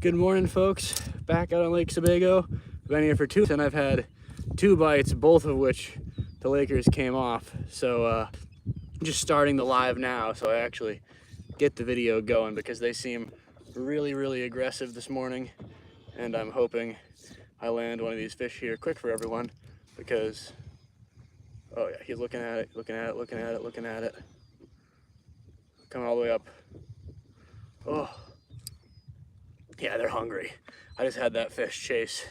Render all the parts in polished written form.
Good morning, folks. Back out on Lake Sebago. I've been here for 2 and I've had 2 bites, both of which the Lakers came off. So I'm just starting the live now so I actually get the video going because they seem really aggressive this morning, and I'm hoping I land one of these fish here quick for everyone because, oh yeah, he's looking at it, looking at it. Coming all the way up. Oh. Yeah, they're hungry. I just had that fish chase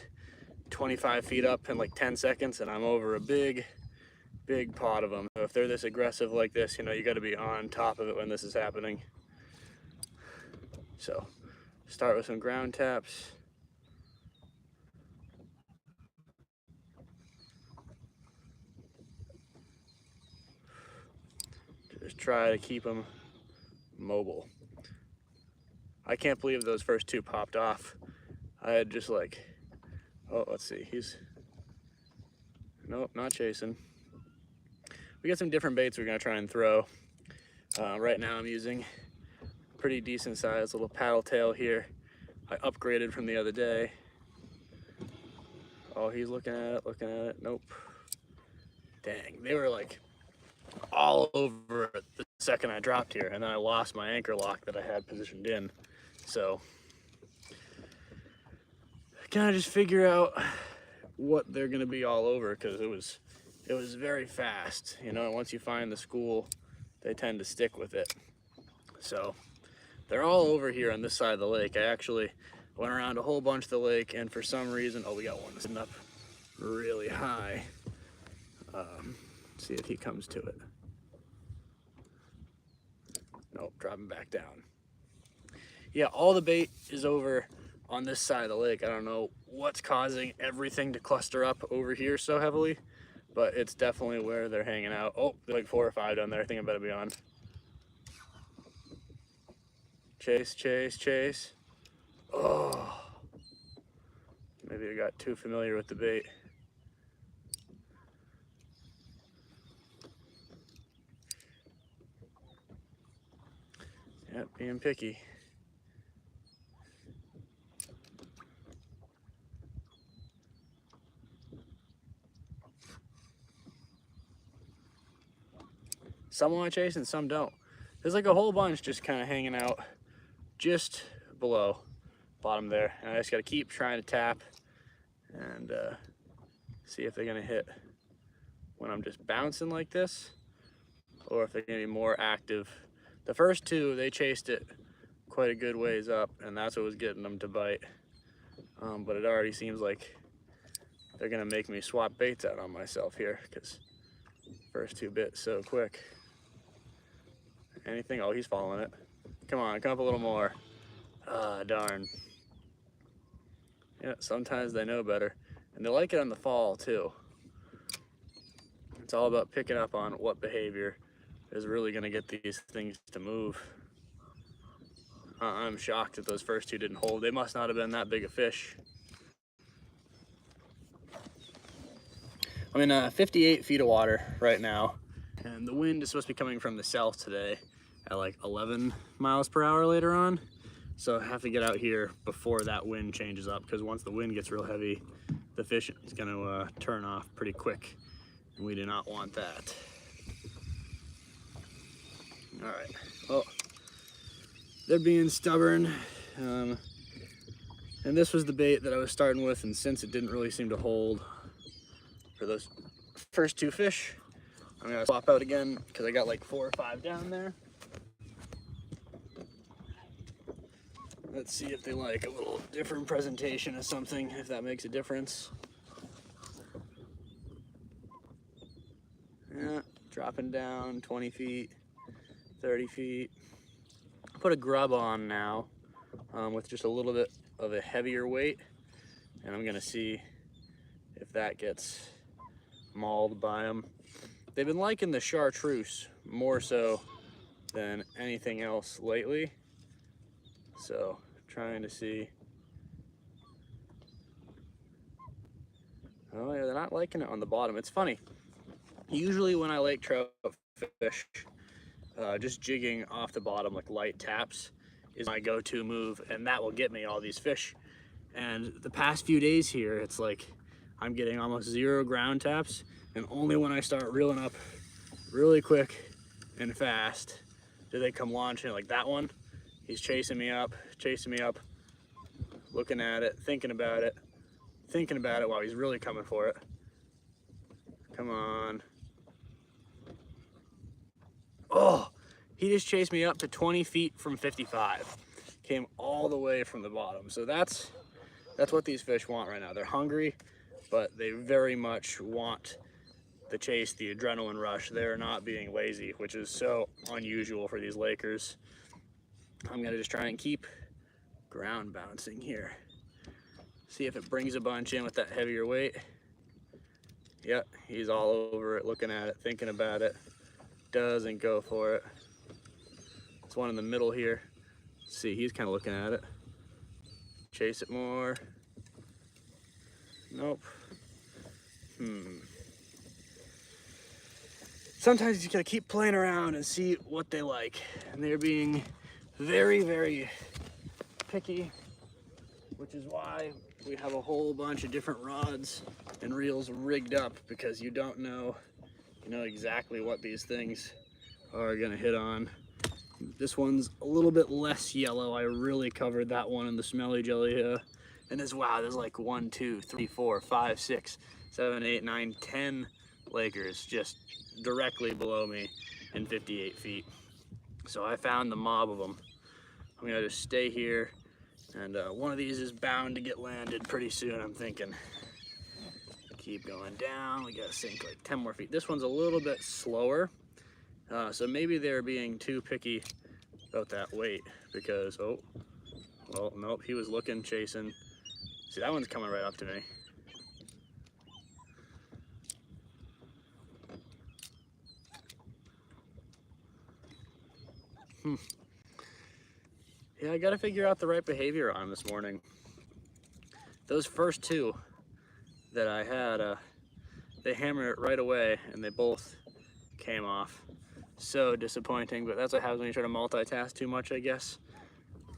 25 feet up in like 10 seconds and I'm over a big pot of them. So if they're this aggressive like this, you know, you got to be on top of it when this is happening. So start with some ground taps. Just try to keep them mobile. I can't believe those first 2 popped off. I had just like, oh, let's see, nope, not chasing. We got some different baits we're gonna try and throw. Right now I'm using pretty decent size little paddle tail here. I upgraded from the other day. Oh, he's looking at it, nope. Dang, they were like all over it the second I dropped here, and then I lost my anchor lock that I had positioned in. So kind of just figure out what they're gonna be all over, because it was very fast, you know. Once you find the school, they tend to stick with it. So they're all over here on this side of the lake. I actually went around a whole bunch of the lake, and for some reason, oh, we got one sitting up really high. See if he comes to it. Nope, dropping back down. Yeah, all the bait is over on this side of the lake. I don't know what's causing everything to cluster up over here so heavily, but it's definitely where they're hanging out. Oh, there's like 4 or 5 down there. I think I better be on. Chase. Oh, maybe I got too familiar with the bait. Yep, being picky. Some want to chase and some don't. There's like a whole bunch just kind of hanging out just below bottom there, and I just got to keep trying to tap and see if they're gonna hit when I'm just bouncing like this, or if they're gonna be more active. The first 2, they chased it quite a good ways up, and that's what was getting them to bite. But it already seems like they're gonna make me swap baits out on myself here, because first 2 bit so quick. Anything? Oh, he's following it. Come on, come up a little more. Ah, darn. Yeah, sometimes they know better. And they like it in the fall too. It's all about picking up on what behavior is really gonna get these things to move. I'm shocked that those first 2 didn't hold. They must not have been that big a fish. I'm in 58 feet of water right now, and the wind is supposed to be coming from the south today at like 11 miles per hour later on. So I have to get out here before that wind changes up, because once the wind gets real heavy, the fish is going to turn off pretty quick, and we do not want that. All right, well, they're being stubborn. And this was the bait that I was starting with, and since it didn't really seem to hold for those first 2 fish, I'm gonna swap out again because I got like 4 or 5 down there. Let's see if they like a little different presentation of something, if that makes a difference. Yeah, dropping down 20 feet, 30 feet. I'll put a grub on now with just a little bit of a heavier weight, and I'm gonna see if that gets mauled by them. They've been liking the chartreuse more so than anything else lately, so trying to see. Oh yeah, they're not liking it on the bottom. It's funny, usually when I lake trout fish, just jigging off the bottom like light taps is my go-to move, and that will get me all these fish. And the past few days here, it's like I'm getting almost 0 ground taps, and only when I start reeling up really quick and fast do they come launching. Like that one, he's chasing me up, looking at it, thinking about it while he's really coming for it. Come on. Oh, he just chased me up to 20 feet from 55. Came all the way from the bottom. So that's what these fish want right now. They're hungry, but they very much want the chase, the adrenaline rush. They're not being lazy, which is so unusual for these Lakers. I'm gonna just try and keep ground bouncing here. See if it brings a bunch in with that heavier weight. Yep, he's all over it, looking at it, thinking about it. Doesn't go for it. It's one in the middle here. See, he's kind of looking at it. Chase it more. Nope. Sometimes you just gotta keep playing around and see what they like. And they're being very, very picky, which is why we have a whole bunch of different rods and reels rigged up, because you don't know, exactly what these things are gonna hit on. This one's a little bit less yellow. I really covered that one in the smelly jelly here. And wow, there's like 1, 2, 3, 4, 5, 6, 7, 8, 9, 10 Lakers just directly below me in 58 feet. So I found the mob of them. I'm gonna just stay here, and one of these is bound to get landed pretty soon, I'm thinking. Keep going down. We gotta sink like 10 more feet. This one's a little bit slower, so maybe they're being too picky about that weight, because, oh, well, nope, he was looking, chasing. See, that one's coming right up to me. Yeah, I gotta figure out the right behavior on this morning. Those first two that I had, they hammered it right away, and they both came off. So disappointing, but that's what happens when you try to multitask too much, I guess.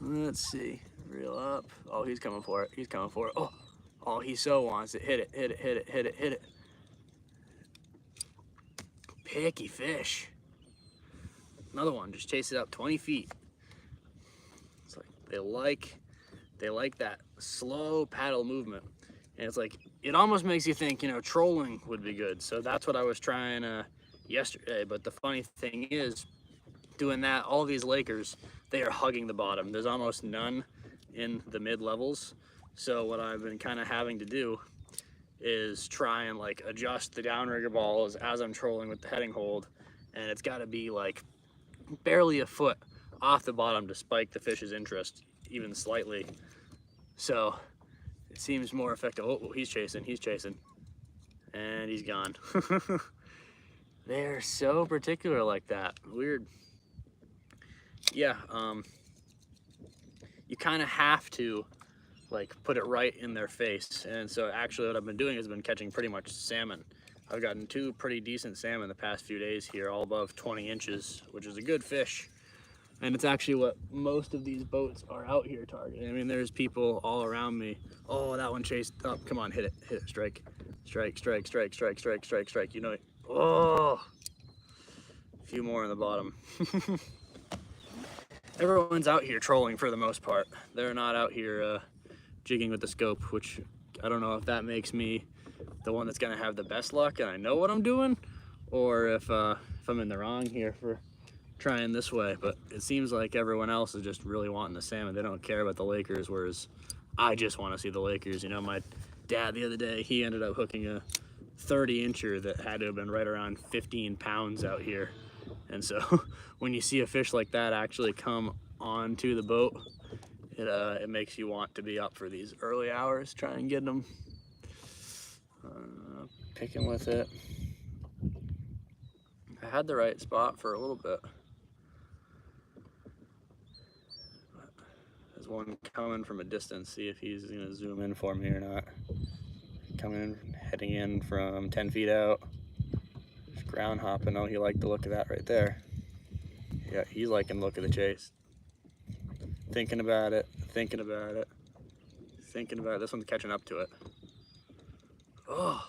Let's see, reel up. Oh, he's coming for it, he's coming for it. Oh, he so wants it. Hit it, hit it, hit it, hit it, hit it. Picky fish. Another one, just chase it up 20 feet. It's like they like that slow paddle movement. And it's like, it almost makes you think, trolling would be good. So that's what I was trying yesterday. But the funny thing is, doing that, all these Lakers, they are hugging the bottom. There's almost none in the mid levels. So what I've been kind of having to do is try and like adjust the downrigger balls as I'm trolling with the heading hold. And it's got to be like barely a foot off the bottom to spike the fish's interest even slightly. So it seems more effective. Oh, he's chasing, and he's gone. They're so particular like that. Weird. Yeah, you kind of have to like put it right in their face. And so actually what I've been doing is been catching pretty much salmon. I've gotten 2 pretty decent salmon the past few days here, all above 20 inches, which is a good fish. And it's actually what most of these boats are out here targeting. I mean, there's people all around me. Oh, that one chased up. Come on, hit it, strike. Strike, strike, strike, strike, strike, strike, strike. Oh, a few more on the bottom. Everyone's out here trolling for the most part. They're not out here jigging with the scope, which I don't know if that makes me the one that's gonna have the best luck and I know what I'm doing, or if I'm in the wrong here for trying this way. But it seems like everyone else is just really wanting the salmon. They don't care about the Lakers, whereas I just want to see the Lakers. My dad the other day, he ended up hooking a 30-incher that had to have been right around 15 pounds out here. And so when you see a fish like that actually come onto the boat, it makes you want to be up for these early hours, try and get them. Picking with it. I had the right spot for a little bit. There's one coming from a distance, see if he's gonna zoom in for me or not. Coming, heading in from 10 feet out. Just ground hopping. Oh, he liked the look of that right there. Yeah, he's liking the look of the chase. Thinking about it, thinking about it, thinking about it. This one's catching up to it. Oh,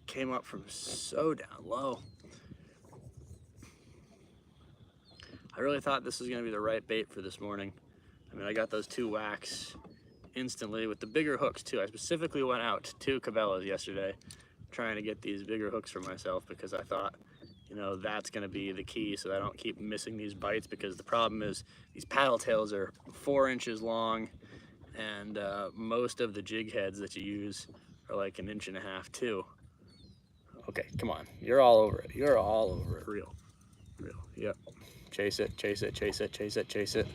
came up from so down low. I really thought this was gonna be the right bait for this morning. I mean, I got those 2 whacks instantly with the bigger hooks too. I specifically went out to 2 Cabela's yesterday trying to get these bigger hooks for myself because I thought, you know, that's gonna be the key so that I don't keep missing these bites, because the problem is these paddle tails are 4 inches long, and most of the jig heads that you use are like 1.5 inches too. Okay, come on, you're all over it. You're all over it. Real, yep. Chase it, chase it, chase it, chase it, chase it.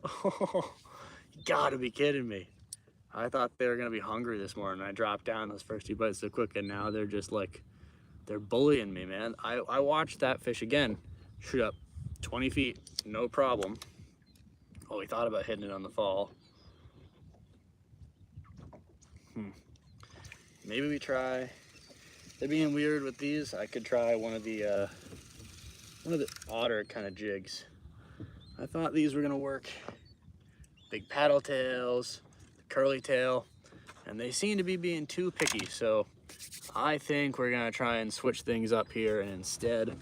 Oh, you gotta be kidding me. I thought they were gonna be hungry this morning. I dropped down those first 2 bites so quick, and now they're just like, they're bullying me, man. I watched that fish again shoot up 20 feet, no problem. Oh, we thought about hitting it on the fall. Maybe we try, they're being weird with these. I could try one of the otter kind of jigs. I thought these were gonna work. Big paddle tails, curly tail, and they seem to be being too picky. So I think we're gonna try and switch things up here, and instead,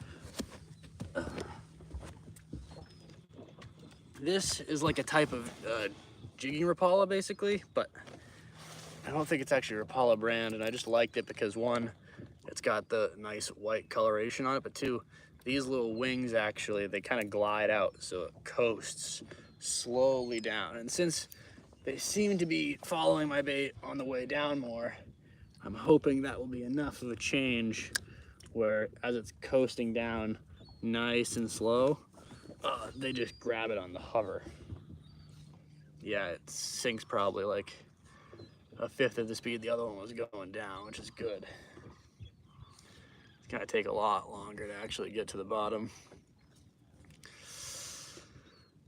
this is like a type of jigging Rapala basically, but I don't think it's actually Rapala brand, and I just liked it because 1, it's got the nice white coloration on it, but 2, these little wings actually, they kind of glide out so it coasts slowly down. And since they seem to be following my bait on the way down more, I'm hoping that will be enough of a change where as it's coasting down nice and slow, they just grab it on the hover. Yeah, it sinks probably like 1/5 of the speed the other one was going down, which is good. It's gonna take a lot longer to actually get to the bottom.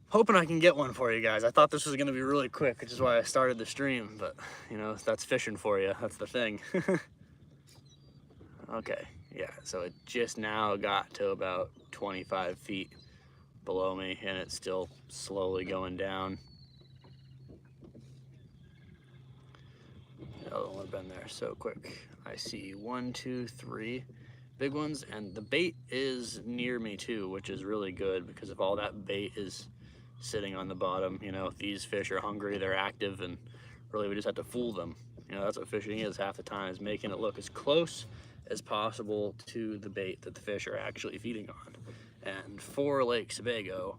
Hoping I can get one for you guys. I thought this was gonna be really quick, which is why I started the stream, but you know, that's fishing for you, that's the thing. Okay, yeah, so it just now got to about 25 feet below me, and it's still slowly going down. The other one would have been there so quick. I see 1, 2, 3 big ones, and the bait is near me too, which is really good because if all that bait is sitting on the bottom, you know, if these fish are hungry, they're active, and really we just have to fool them. You know, that's what fishing is half the time, is making it look as close as possible to the bait that the fish are actually feeding on. And for Lake Sebago,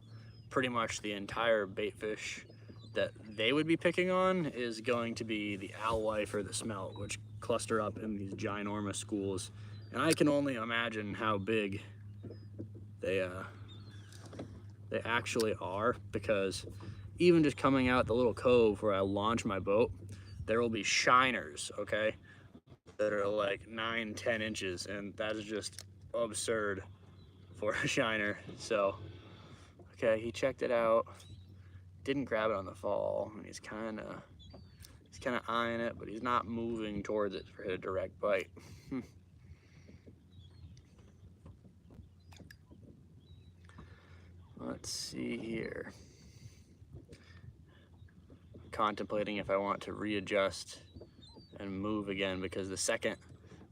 pretty much the entire bait fish that they would be picking on is going to be the alewife or the smelt, which cluster up in these ginormous schools. And I can only imagine how big they actually are, because even just coming out the little cove where I launch my boat, there will be shiners, okay, that are like 9, 10 inches, and that is just absurd for a shiner. So, okay, he checked it out, didn't grab it on the fall, and he's kind of eyeing it, but he's not moving towards it for a direct bite. Let's see here. Contemplating if I want to readjust and move again, because the second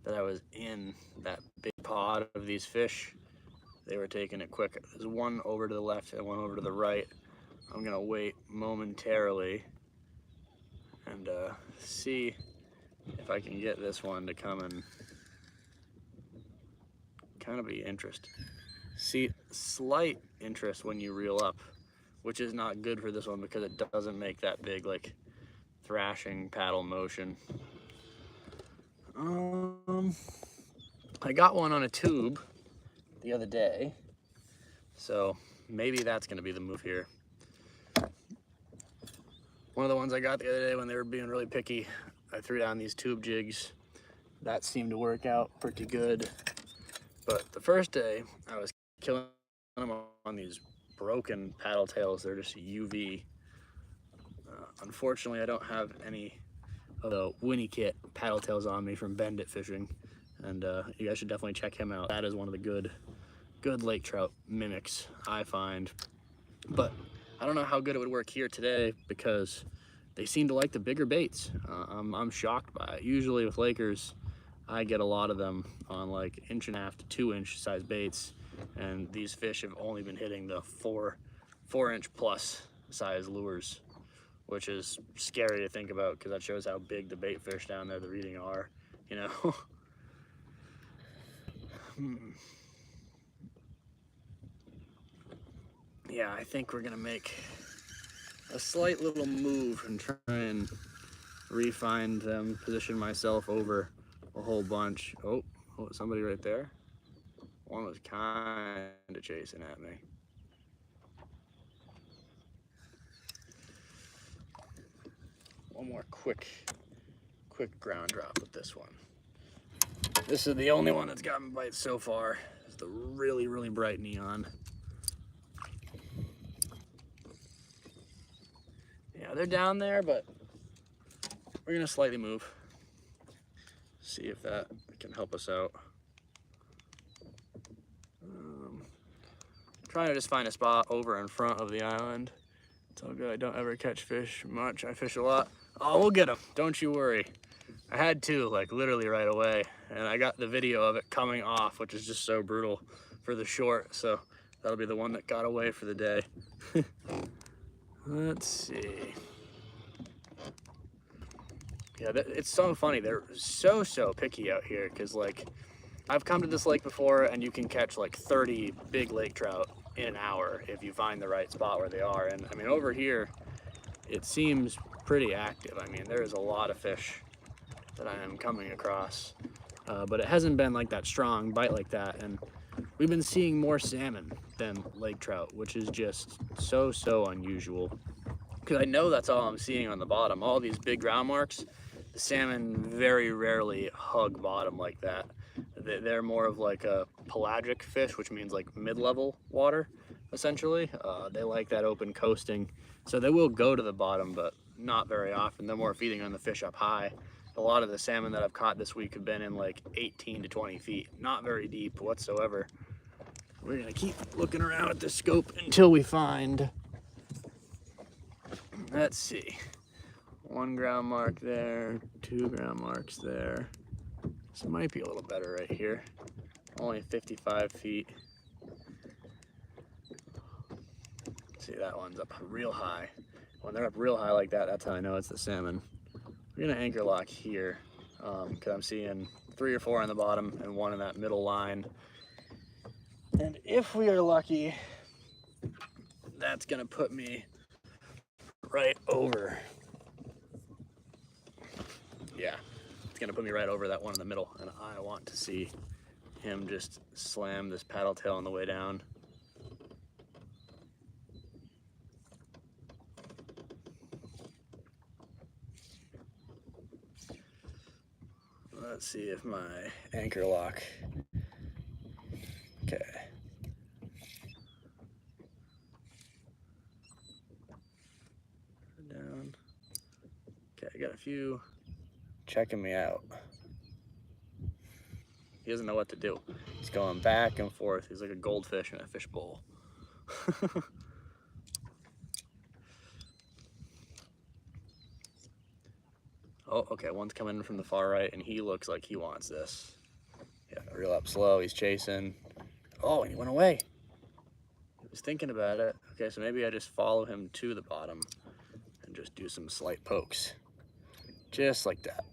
that I was in that big pod of these fish, they were taking it quick. There's one over to the left and one over to the right. I'm gonna wait momentarily and see if I can get this one to come and kind of be interest. See, slight interest when you reel up, which is not good for this one because it doesn't make that big like thrashing paddle motion. I got one on a tube the other day, so maybe that's gonna be the move here. One of the ones I got the other day when they were being really picky, I threw down these tube jigs. That seemed to work out pretty good. But the first day, I was killing them on these broken paddle tails. They're just UV. Unfortunately, I don't have any of the Winnie Kit paddle tails on me from Bend It Fishing, and you guys should definitely check him out. That is one of the good good lake trout mimics, I find. But I don't know how good it would work here today because they seem to like the bigger baits. I'm shocked by it. Usually with Lakers, I get a lot of them on like 1.5 to 2-inch size baits, and these fish have only been hitting the 4-inch plus size lures, which is scary to think about because that shows how big the bait fish down there they're eating are, you know. Yeah, I think we're gonna make a slight little move and try and re-find them, position myself over a whole bunch. Oh, somebody right there. One was kind of chasing at me. One more quick ground drop with this one. This is the only one that's gotten bites so far. It's the really, really bright neon. Yeah, they're down there, but we're gonna slightly move. See if that can help us out. Trying to just find a spot over in front of the island. It's all good. I don't ever catch fish much. I fish a lot. Oh, we'll get them. Don't you worry. I had to, like, literally right away. And I got the video of it coming off, which is just so brutal for the short. So that'll be the one that got away for the day. Let's see. Yeah, it's so funny. They're so picky out here because, like, I've come to this lake before and you can catch like 30 big lake trout in an hour if you find the right spot where they are. And I mean, over here, it seems pretty active. I mean, there is a lot of fish that I am coming across, but it hasn't been like that strong bite like that. And we've been seeing more salmon than lake trout, which is just so unusual. Because I know that's all I'm seeing on the bottom. All these big ground marks, the salmon very rarely hug bottom like that. They're more of like a pelagic fish, which means like mid-level water, essentially. They like that open coasting. So they will go to the bottom, but not very often. They're more feeding on the fish up high. A lot of the salmon that I've caught this week have been in like 18 to 20 feet. Not very deep whatsoever. We're gonna keep looking around at the scope until we find, let's see, 1 ground mark there, 2 ground marks there. This might be a little better right here. Only 55 feet. See, that one's up real high. When they're up real high like that, that's how I know it's the salmon. We're gonna anchor lock here because I'm seeing 3 or 4 on the bottom and 1 in that middle line. And if we are lucky, that's gonna put me right over. Yeah, it's gonna put me right over that one in the middle, and I want to see him just slam this paddle tail on the way down. Let's see if my anchor lock, okay. Down. Okay, I got a few checking me out. He doesn't know what to do. He's going back and forth. He's like a goldfish in a fish bowl. Oh, okay, one's coming in from the far right, and he looks like he wants this. Yeah, reel up slow, he's chasing. Oh, and he went away. He was thinking about it. Okay, so maybe I just follow him to the bottom and just do some slight pokes. Just like that.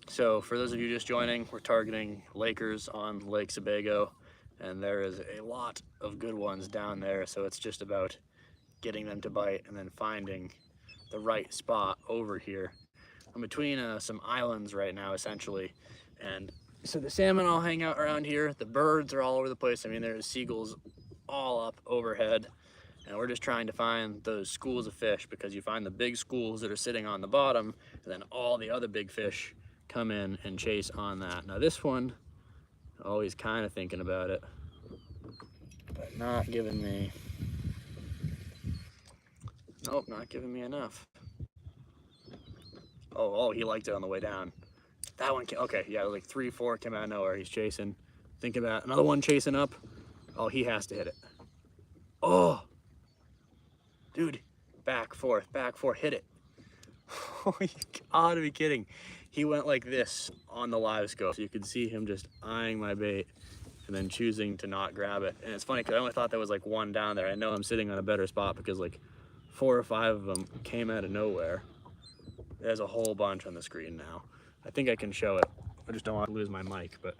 So for those of you just joining, we're targeting Lakers on Lake Sebago, and there is a lot of good ones down there, so it's just about getting them to bite and then finding the right spot over here. I'm between some islands right now, essentially, and so the salmon all hang out around here. The birds are all over the place. I mean, there's seagulls all up overhead, and we're just trying to find those schools of fish, because you find the big schools that are sitting on the bottom, and then all the other big fish come in and chase on that. Now this one, always kind of thinking about it, but not giving me, nope, not giving me enough. Oh, he liked it on the way down. That one, okay, yeah, like 3, 4 came out of nowhere. He's chasing. Think about another one chasing up. Oh, he has to hit it. Oh, dude, back, forth, hit it. Oh, you gotta be kidding. He went like this on the live scope. So you could see him just eyeing my bait and then choosing to not grab it. And it's funny because I only thought there was like one down there. I know I'm sitting on a better spot because like 4 or 5 of them came out of nowhere. There's a whole bunch on the screen now. I think I can show it. I just don't want to lose my mic, but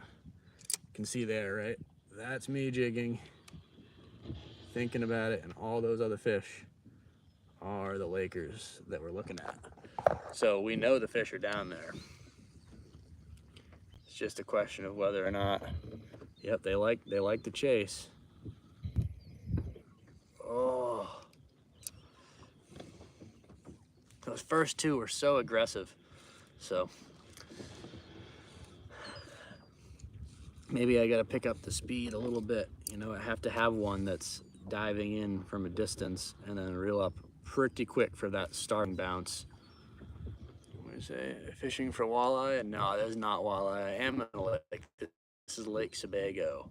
you can see there, right? That's me jigging, thinking about it, and all those other fish are the Lakers that we're looking at. So we know the fish are down there. It's just a question of whether or not, yep, they like the chase. Oh, those first 2 were so aggressive. So maybe I got to pick up the speed a little bit. You know, I have to have one that's diving in from a distance and then reel up pretty quick for that starting bounce. What do I say? Fishing for walleye? No, that's not walleye. I am in a lake. This is Lake Sebago.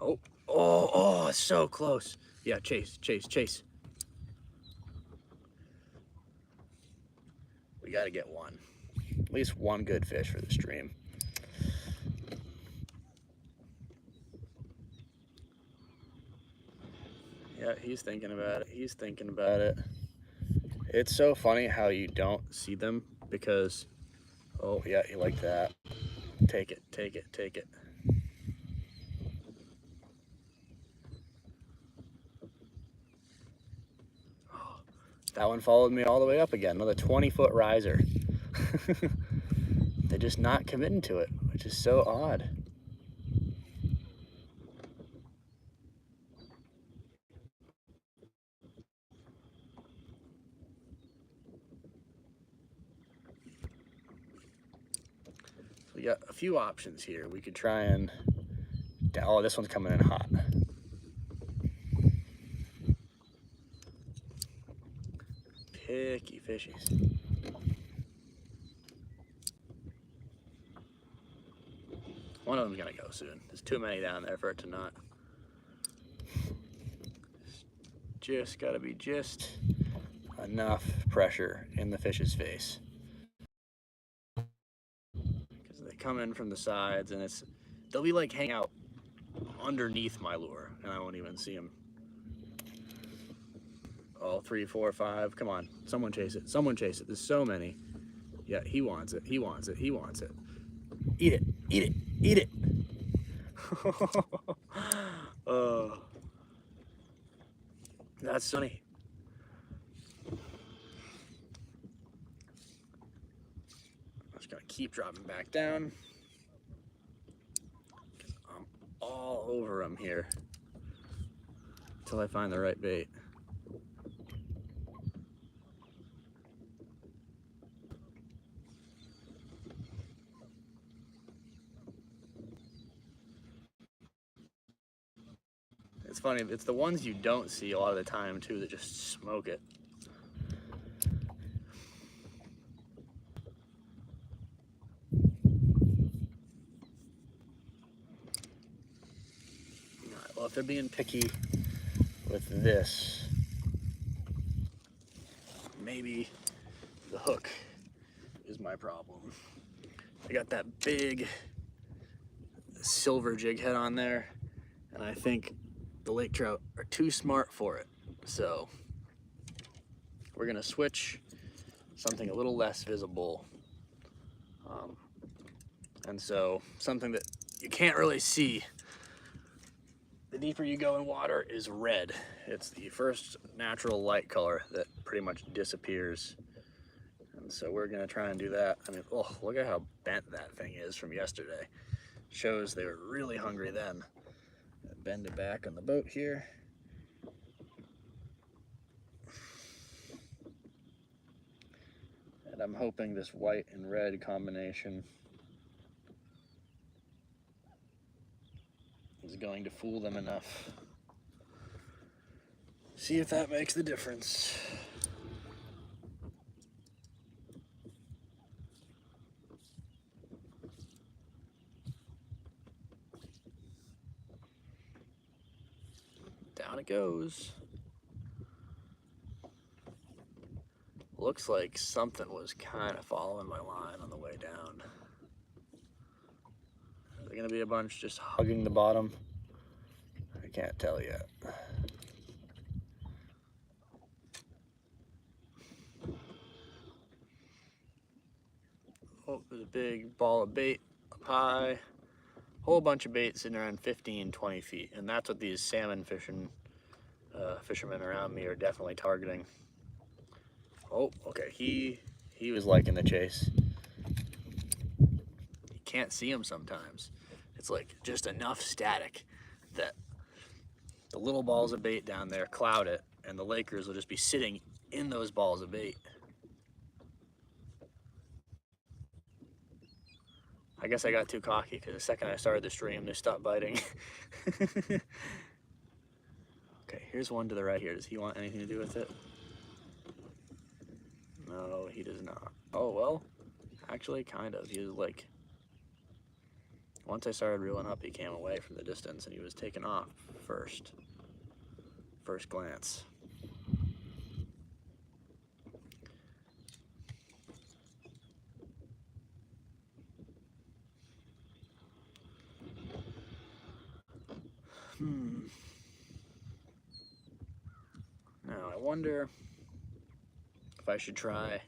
Oh, oh, oh, so close. Yeah, chase, chase, chase. We got to get one. At least one good fish for the stream. Yeah, he's thinking about it. He's thinking about it. It's so funny how you don't see them because, oh yeah, you like that. Take it, take it, take it. Oh, that one followed me all the way up again. Another 20-foot riser. They're just not committing to it, which is so odd. We got a few options here. We could try and, oh, this one's coming in hot. Picky fishies. One of them's gonna go soon. There's too many down there for it to not. Just gotta be just enough pressure in the fish's face. Because they come in from the sides and they'll be like hanging out underneath my lure and I won't even see them. Oh, 3, 4, 5, come on, someone chase it, someone chase it. There's so many. Yeah, he wants it, he wants it, he wants it. Eat it, eat it, eat it. Oh, that's funny. I'm just gonna keep dropping back down. I'm all over him here until I find the right bait. It's funny, it's the ones you don't see a lot of the time too that just smoke it. Alright, well, if they're being picky with this, maybe the hook is my problem. I got that big silver jig head on there, and I think the lake trout are too smart for it. So we're gonna switch something a little less visible. And so something that you can't really see, the deeper you go in water, is red. It's the first natural light color that pretty much disappears. And so we're gonna try and do that. I mean, oh, look at how bent that thing is from yesterday. Shows they were really hungry then. Bend it back on the boat here. And I'm hoping this white and red combination is going to fool them enough. See if that makes the difference. Down it goes. Looks like something was kind of following my line on the way down. Is there gonna be a bunch just hugging the bottom? I can't tell yet. Oh, there's a big ball of bait up high. Whole bunch of bait sitting around 15, 20 feet. And that's what these salmon fishermen around me are definitely targeting. Oh, okay, he was liking the chase. You can't see him sometimes. It's like just enough static that the little balls of bait down there cloud it, and the Lakers will just be sitting in those balls of bait. I guess I got too cocky because the second I started the stream, they stopped biting. Okay, here's one to the right here. Does he want anything to do with it? No, he does not. Oh, well, actually, kind of. He was like, once I started reeling up, he came away from the distance and he was taken off first glance. Now, I wonder if I should try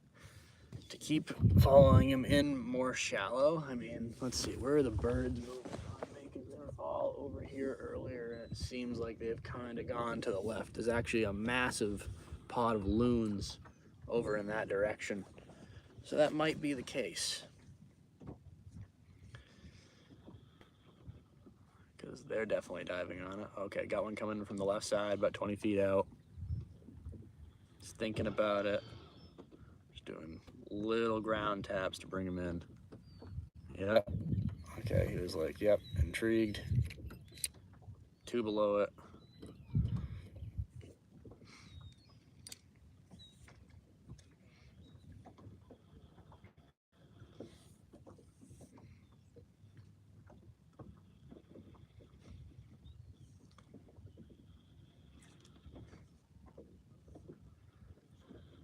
to keep following him in more shallow. I mean, let's see, where are the birds moving on me? Because they were all over here earlier, and it seems like they've kind of gone to the left. There's actually a massive pod of loons over in that direction. So that might be the case. Because they're definitely diving on it. Okay, got one coming from the left side, about 20 feet out. Just thinking about it. Just doing little ground taps to bring him in. Yep. Okay, he was like, yep, intrigued. Two below it.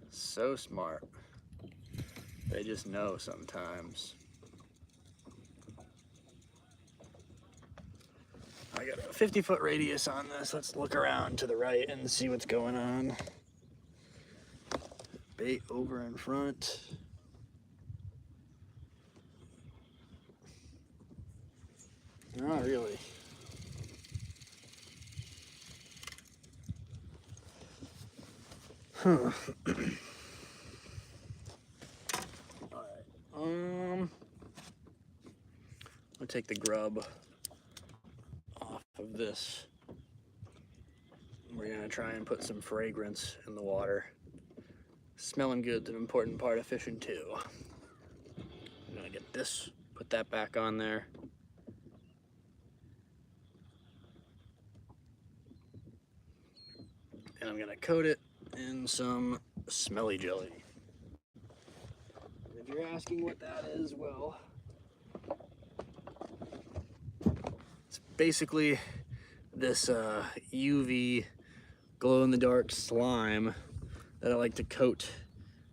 So smart. They just know sometimes. I got a 50-foot radius on this. Let's look around to the right and see what's going on. Bait over in front. Not really. Huh. Alright. I'll take the grub off of this. We're gonna try and put some fragrance in the water. Smelling good's an important part of fishing too. I'm gonna get this, put that back on there. And I'm gonna coat it in some smelly jelly. If you're asking what that is, well, it's basically this UV glow-in-the-dark slime that I like to coat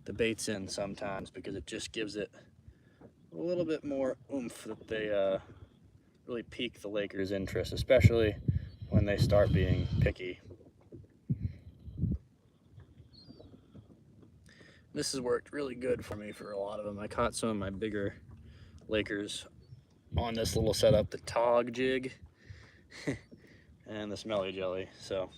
the baits in sometimes because it just gives it a little bit more oomph that they really pique the Lakers' interest, especially when they start being picky. This has worked really good for me for a lot of them. I caught some of my bigger Lakers on this little setup, the tog jig and the smelly jelly. So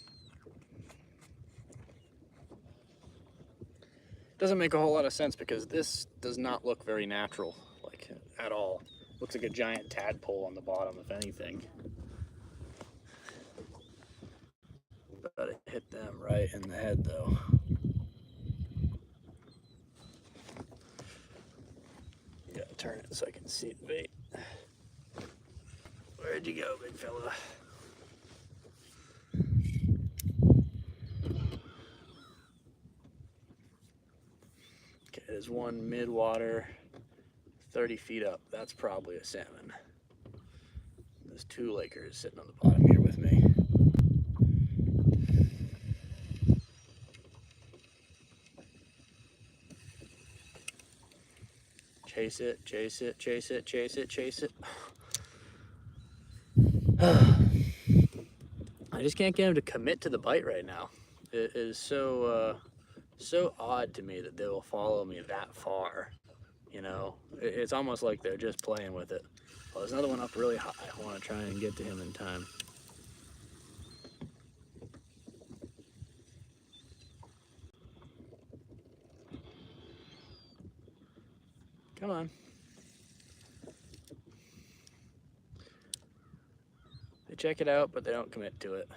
doesn't make a whole lot of sense because this does not look very natural, like at all. Looks like a giant tadpole on the bottom, if anything. But it hit them right in the head though. Gotta turn it so I can see the bait. Where'd you go, big fella? Okay, there's one mid-water, 30 feet up. That's probably a salmon. There's two Lakers sitting on the bottom here with me. Chase it, chase it, chase it, chase it, chase it. I just can't get him to commit to the bite right now. It is so odd to me that they will follow me that far. You know, it's almost like they're just playing with it. Well, there's another one up really high. I want to try and get to him in time. Come on. They check it out, but they don't commit to it.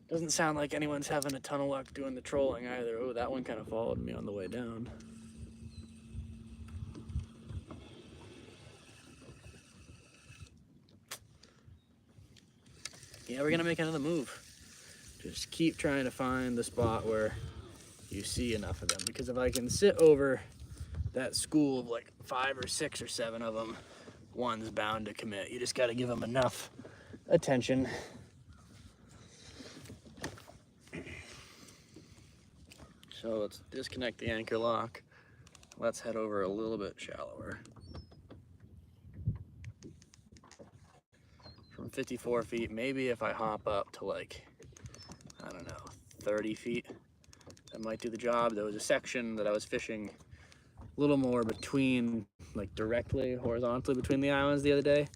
Doesn't sound like anyone's having a ton of luck doing the trolling either. Oh, that one kind of followed me on the way down. Yeah, we're gonna make another move. Just keep trying to find the spot where you see enough of them, because if I can sit over that school of like 5 or 6 or 7 of them, one's bound to commit. You just got to give them enough attention. So let's disconnect the anchor lock. Let's head over a little bit shallower. From 54 feet, maybe if I hop up to like, I don't know, 30 feet, that might do the job. There was a section that I was fishing a little more between, like directly, horizontally between the islands the other day.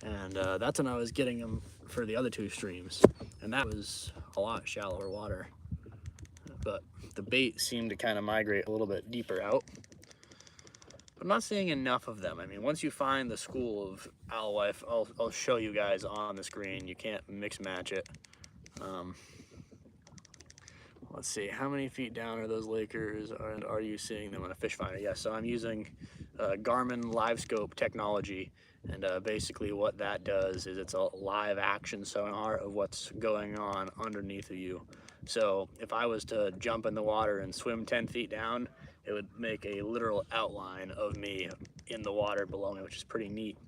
And that's when I was getting them for the other 2 streams. And that was a lot shallower water. But the bait seemed to kind of migrate a little bit deeper out. I'm not seeing enough of them. I mean, once you find the school of alewife, I'll show you guys on the screen. You can't mix match it. Let's see, how many feet down are those Lakers, and are you seeing them on a fish finder? Yes, so I'm using Garmin live scope technology, and basically what that does is it's a live action sonar of what's going on underneath of you. So if I was to jump in the water and swim 10 feet down, it would make a literal outline of me in the water below me, which is pretty neat.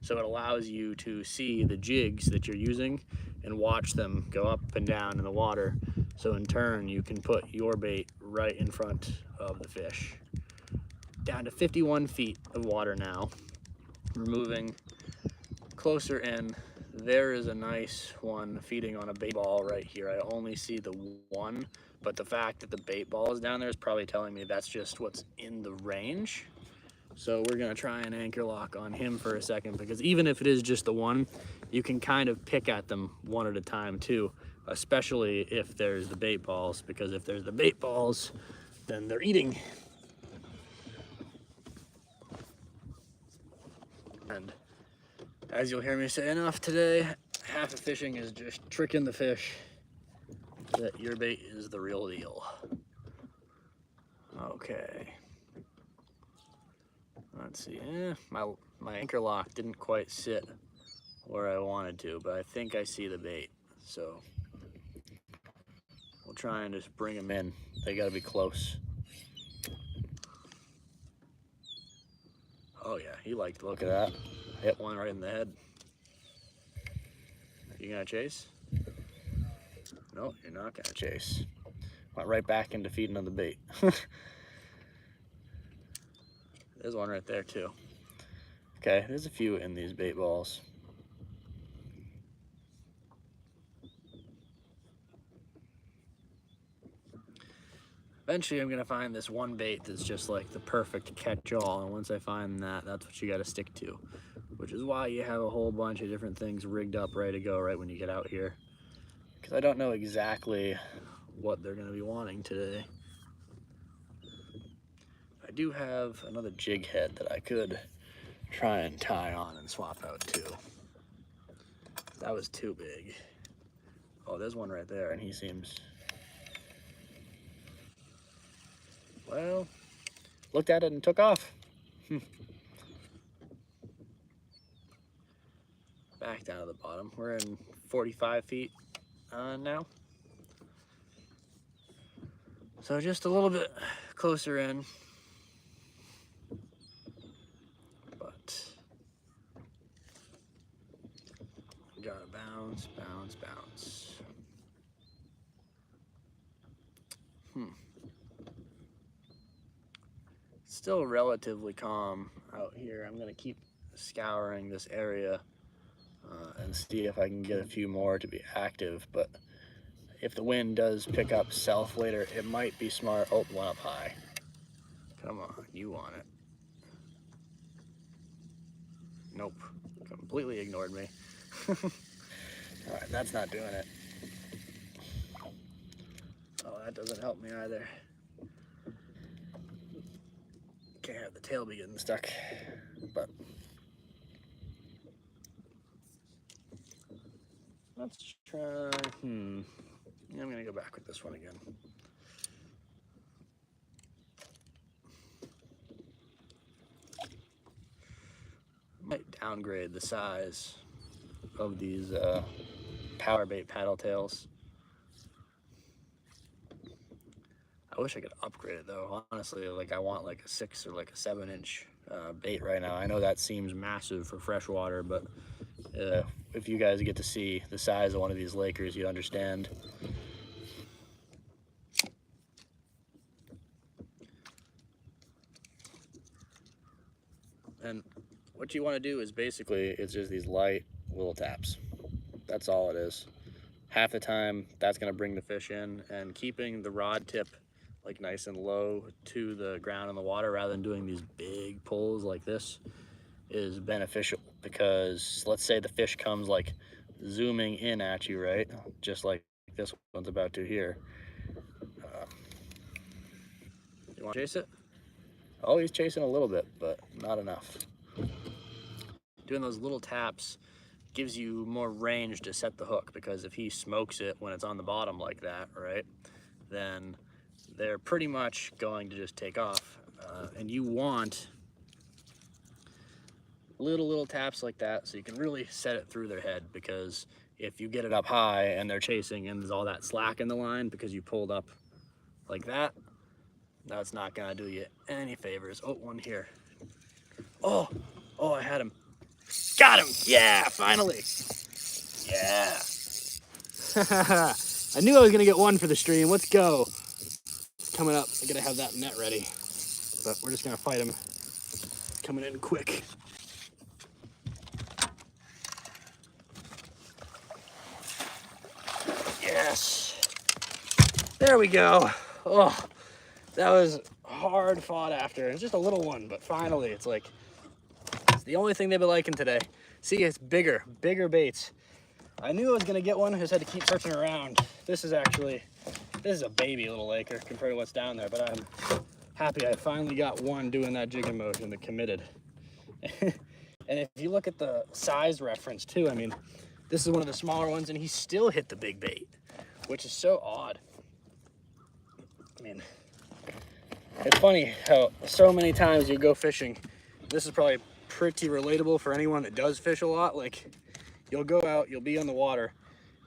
So it allows you to see the jigs that you're using and watch them go up and down in the water. So in turn, you can put your bait right in front of the fish. Down to 51 feet of water now. We're moving closer in. There is a nice one feeding on a bait ball right here. I only see the one, but the fact that the bait ball is down there is probably telling me that's just what's in the range. So we're gonna try and anchor lock on him for a second, because even if it is just the one, you can kind of pick at them one at a time too, especially if there's the bait balls, because if there's the bait balls, then they're eating. And as you'll hear me say enough today, half of fishing is just tricking the fish that your bait is the real deal. Okay. Let's see, my anchor lock didn't quite sit where I wanted to, but I think I see the bait. So we'll try and just bring them in. They gotta be close. Oh yeah, he liked the look of that. Hit one right in the head. You gonna chase? No, you're not gonna chase. Went right back into feeding on the bait. There's one right there too. Okay, there's a few in these bait balls. Eventually I'm gonna find this one bait that's just like the perfect catch-all, and once I find that, that's what you gotta stick to. Which is why you have a whole bunch of different things rigged up, ready to go right when you get out here. Because I don't know exactly what they're gonna be wanting today. I do have another jig head that I could try and tie on and swap out too. That was too big. Oh, there's one right there, and he seems, well, looked at it and took off. Back down to the bottom. We're in 45 feet now. So just a little bit closer in. But bounce, bounce, bounce. Still relatively calm out here. I'm gonna keep scouring this area and see if I can get a few more to be active, but if the wind does pick up south later, it might be smart. Oh, one up high. Come on, you want it. Nope, completely ignored me. All right, that's not doing it. Oh, that doesn't help me either. Can't have the tail be getting stuck, but let's try, I'm gonna go back with this one again. Might downgrade the size of these power bait paddle tails. I wish I could upgrade it though. Honestly, like I want like a 6 or like a 7-inch bait right now. I know that seems massive for freshwater, but if you guys get to see the size of one of these Lakers, you understand. And what you want to do is basically, it's just these light little taps. That's all it is. Half the time, that's going to bring the fish in, and keeping the rod tip like nice and low to the ground in the water rather than doing these big pulls like this is beneficial, because let's say the fish comes like zooming in at you, right? Just like this one's about to here. You want to chase it? Oh, he's chasing a little bit, but not enough. Doing those little taps gives you more range to set the hook, because if he smokes it when it's on the bottom like that, right, then they're pretty much going to just take off. And you want little taps like that so you can really set it through their head, because if you get it up high and they're chasing and there's all that slack in the line because you pulled up like that, that's not gonna do you any favors. Oh, one here. Oh, I had him. Got him! Yeah, finally! Yeah! I knew I was gonna get one for the stream. Let's go. It's coming up. I gotta have that net ready. But we're just gonna fight him. Coming in quick. Yes. There we go. Oh, that was hard fought after. It's just a little one, but finally it's like, it's the only thing they've been liking today. See, it's bigger baits. I knew I was gonna get one, I just had to keep searching around. This is a baby little Laker compared to what's down there, but I'm happy I finally got one doing that jigging motion that committed. And if you look at the size reference too, I mean, this is one of the smaller ones and he still hit the big bait, which is so odd. I mean, it's funny how so many times you go fishing, this is probably pretty relatable for anyone that does fish a lot. Like, you'll go out, you'll be on the water,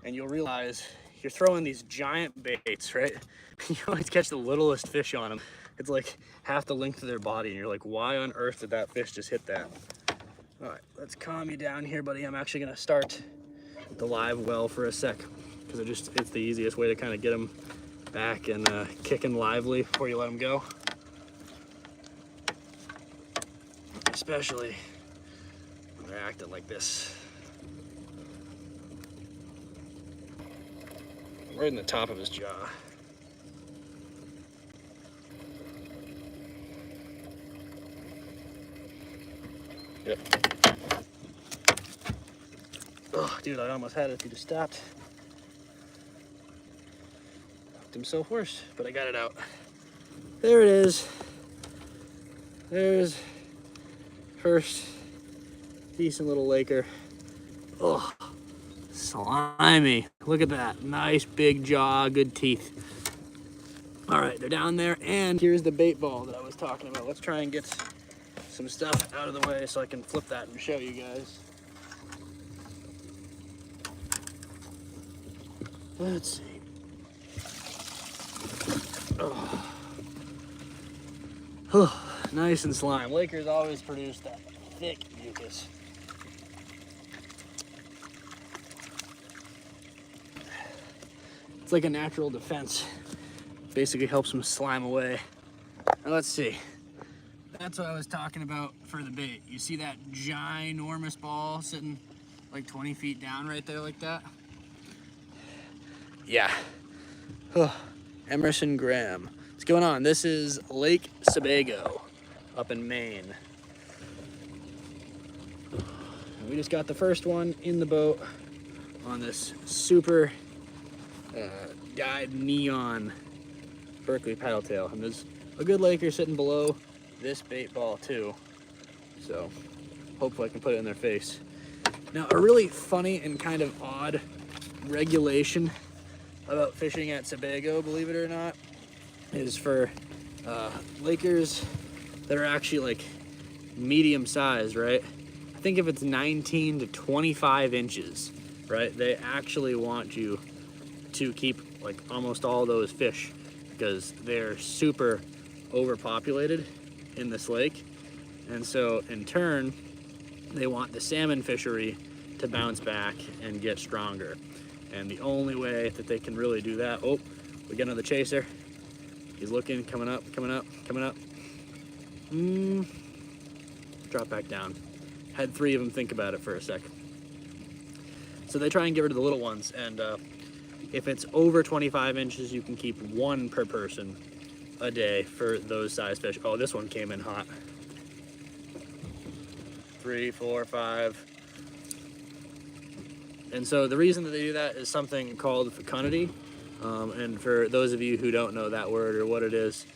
and you'll realize you're throwing these giant baits, right? You always catch the littlest fish on them. It's like half the length of their body, and you're like, why on earth did that fish just hit that? All right, let's calm you down here, buddy. I'm actually gonna start the live well for a sec, because it's the easiest way to kind of get them back and kicking lively before you let them go. Especially when they're acting like this. Right in the top of his jaw. Yep. Oh, dude, I almost had it if he just stopped. Knocked himself worse, but I got it out. There it is. There's first decent little Laker. Oh, slimy. Look at that. Nice big jaw, good teeth. All right, they're down there, and here's the bait ball that I was talking about. Let's try and get some stuff out of the way so I can flip that and show you guys. Let's see. Oh, nice and slime. Lakers always produce that thick mucus. like a natural defense. Basically helps them slime away. Now let's see. That's what I was talking about for the bait. You see that ginormous ball sitting like 20 feet down right there like that? Yeah. Oh, Emerson Graham. What's going on? This is Lake Sebago up in Maine. And we just got the first one in the boat on this super dyed neon Berkeley paddle tail. And there's a good laker sitting below this bait ball too. So hopefully I can put it in their face. Now, a really funny and kind of odd regulation about fishing at Sebago, believe it or not, is for lakers that are actually like medium size, right? I think if it's 19 to 25 inches, right, they actually want you to keep like almost all those fish because they're super overpopulated in this lake. And so in turn, they want the salmon fishery to bounce back and get stronger. And the only way that they can really do that, oh, we get another chaser. He's looking, coming up, coming up, coming up. Drop back down. Had 3 of them think about it for a sec. So they try and get rid of the little ones, and if it's over 25 inches, you can keep 1 per person a day for those size fish. Oh, this one came in hot. 3, 4, 5. And so the reason that they do that is something called fecundity. And for those of you who don't know that word or what it is,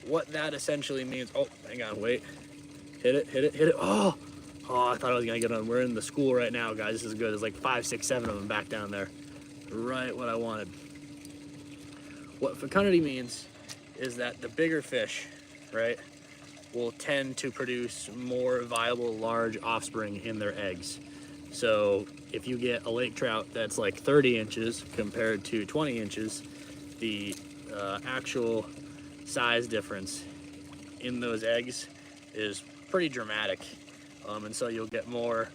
what that essentially means, oh, hang on, wait. Hit it, hit it, hit it. Oh, I thought I was gonna get on. We're in the school right now, guys. This is good. There's like 5, 6, 7 of them back down there. Right what I wanted. What fecundity means is that the bigger fish, right, will tend to produce more viable large offspring in their eggs. So if you get a lake trout that's like 30 inches compared to 20 inches, the actual size difference in those eggs is pretty dramatic. And so you'll get more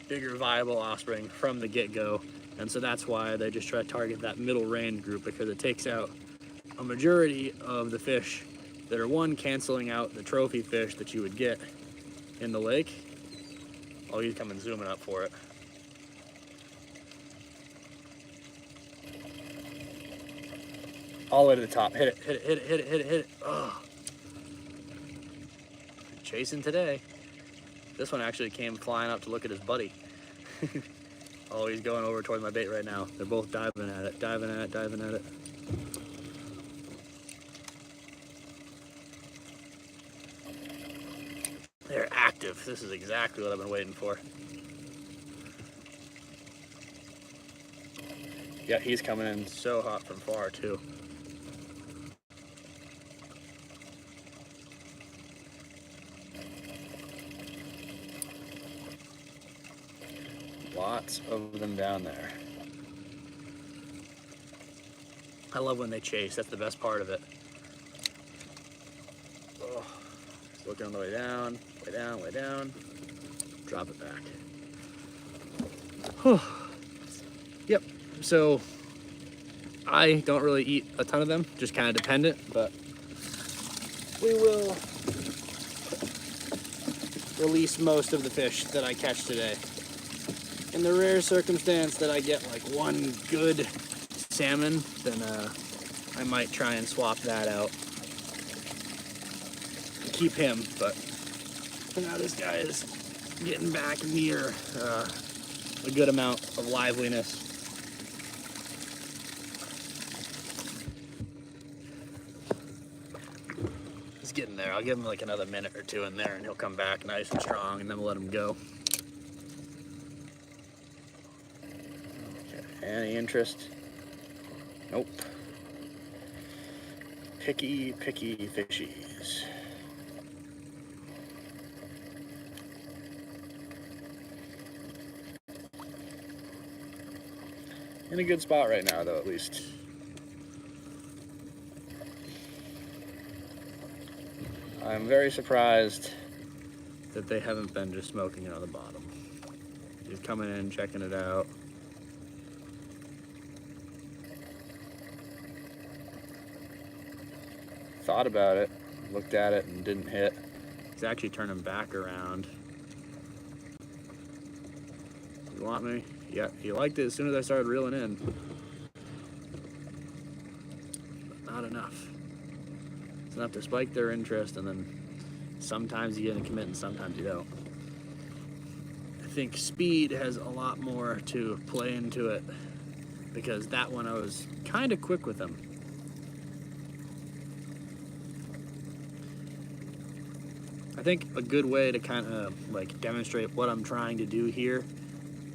bigger viable offspring from the get-go. And so that's why they just try to target that middle range group, because it takes out a majority of the fish that are, one, canceling out the trophy fish that you would get in the lake. Oh, he's coming zooming up for it. All the way to the top. Hit it, hit it, hit it, hit it, hit it, hit it. Oh. Chasing today. This one actually came flying up to look at his buddy. Oh, he's going over towards my bait right now. They're both diving at it, diving at it, diving at it. They're active. This is exactly what I've been waiting for. Yeah, he's coming in so hot from far too. Lots of them down there. I love when they chase. That's the best part of it. Oh, looking on the way down, way down, way down. Drop it back. Whew. Yep. So I don't really eat a ton of them, just kind of dependent, but we will release most of the fish that I catch today. In the rare circumstance that I get like one good salmon, then I might try and swap that out and keep him. But for now, this guy is getting back near a good amount of liveliness. He's getting there. I'll give him like another minute or 2 in there and he'll come back nice and strong, and then we'll let him go. Any interest? Nope. Picky, picky fishies. In a good spot right now, though, at least. I'm very surprised that they haven't been just smoking it on the bottom. He's coming in, checking it out. thought about it, looked at it, and didn't hit. He's actually turning back around. You want me? Yeah, he liked it as soon as I started reeling in. But not enough. It's enough to spike their interest, and then sometimes you get a commit and sometimes you don't. I think speed has a lot more to play into it, because that one I was kind of quick with him. I think a good way to kind of like demonstrate what I'm trying to do here